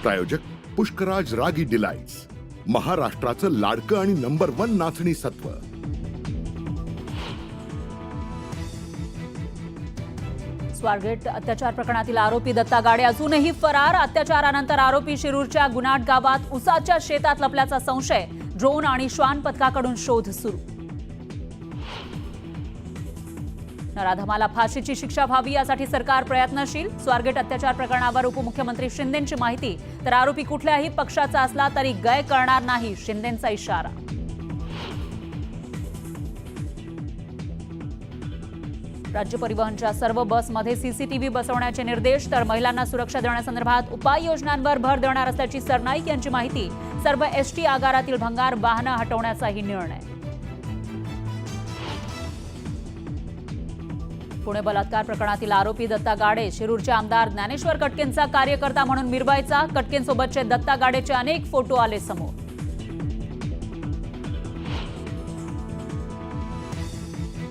प्रायोजक पुष्कराज रागी डिलाइट्स, महाराष्ट्राचं लाडकं आणि नंबर 1 नाचणी सत्व। स्वारगेट अत्याचार प्रकरणातील आरोपी दत्ता गाडे अजूनही फरार। अत्याचारानंतर आरोपी शिरूरच्या गुन्हाट गावात उसाच्या शेतात लपल्याचा संशय। ड्रोन आणि श्वान पथकाकडून शोध सुरू। नराधमाला फाशीची शिक्षा व्हावी यासाठी सरकार प्रयत्नशील। स्वारगेट अत्याचार प्रकरणावर उपमुख्यमंत्री शिंदेंची माहिती। तर आरोपी कुठल्याही पक्षाचा असला तरी गय करणार नाही, शिंदेंचा इशारा। राज्य परिवहनच्या सर्व बसमध्ये सीसीटीव्ही बसवण्याचे निर्देश। तर महिलांना सुरक्षा देण्यासंदर्भात उपाययोजनांवर भर देणार असल्याची सरनाईक यांची माहिती। सर्व एसटी आगारातील भंगार वाहनं हटवण्याचाही निर्णय। पुणे बलात्कार प्रकरणातील आरोपी दत्ता गाडे शिरूरचे आमदार ज्ञानेश्वर कटकेंचा कार्यकर्ता म्हणून मिरवायचा। कटकेंसोबतचे दत्ता गाडेचे अनेक फोटो आले समोर।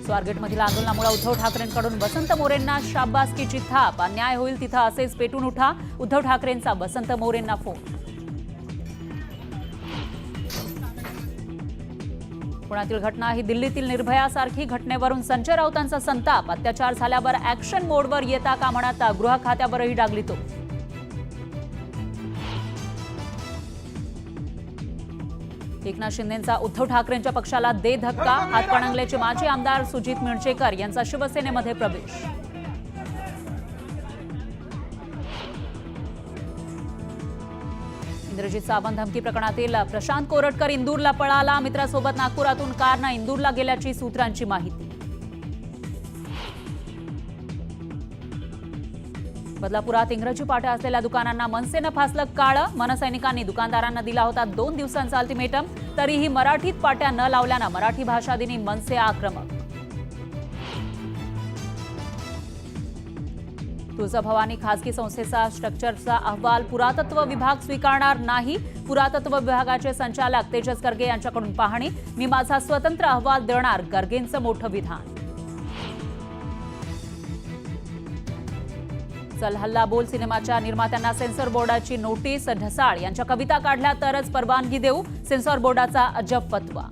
स्वारगेटमधील आंदोलनामुळे उद्धव ठाकरेंकडून वसंत मोरेंना शाबासकीची थाप। अन्याय होईल तिथं असेच पेटून उठा, उद्धव ठाकरेंचा वसंत मोरेंना फोन। पुण्यातील घटना ही दिल्लीतील निर्भयासारखी। घटनेवरून संजय राऊतांचा संताप। अत्याचार झाल्यावर ऍक्शन मोडवर येता का म्हणत गृह खात्यावरही डागली तो। एकनाथ शिंदेंचा उद्धव ठाकरेंच्या पक्षाला दे धक्का। हातकणंगलेचे माजी आमदार सुजित मिरचेकर यांचा शिवसेनेमध्ये प्रवेश। इंद्रजित सावंत धमकी प्रकरणातील प्रशांत कोरटकर इंदूरला पळाला। मित्रासोबत नागपुरातून कारनं इंदूरला गेल्याची सूत्रांची माहिती। बदलापुरात इंग्रजी पाट्या असलेल्या दुकानांना मनसेनं फासलं काळं। मनसैनिकांनी दुकानदारांना दिला होता 2 दिवसांचा अल्टिमेटम। तरीही मराठीत पाट्या न लावल्यानं मराठी भाषा दिनी मनसे आक्रमक। तुळजाभवानी खासगी संस्थेचा स्ट्रक्चरचा अहवाल पुरातत्व विभाग स्वीकारणार नाही। पुरातत्व विभागाचे संचालक तेजस गर्गे यांच्याकडून पाहणी। मी माझा स्वतंत्र अहवाल देणार, गर्गेंचं मोठं विधान। चल हल्ला बोल सिनेमाच्या निर्मात्यांना सेन्सॉर बोर्डाची नोटीस। ढसाळ यांच्या कविता काढल्या तरच परवानगी देऊ, सेन्सॉर बोर्डाचा अजब फतवा।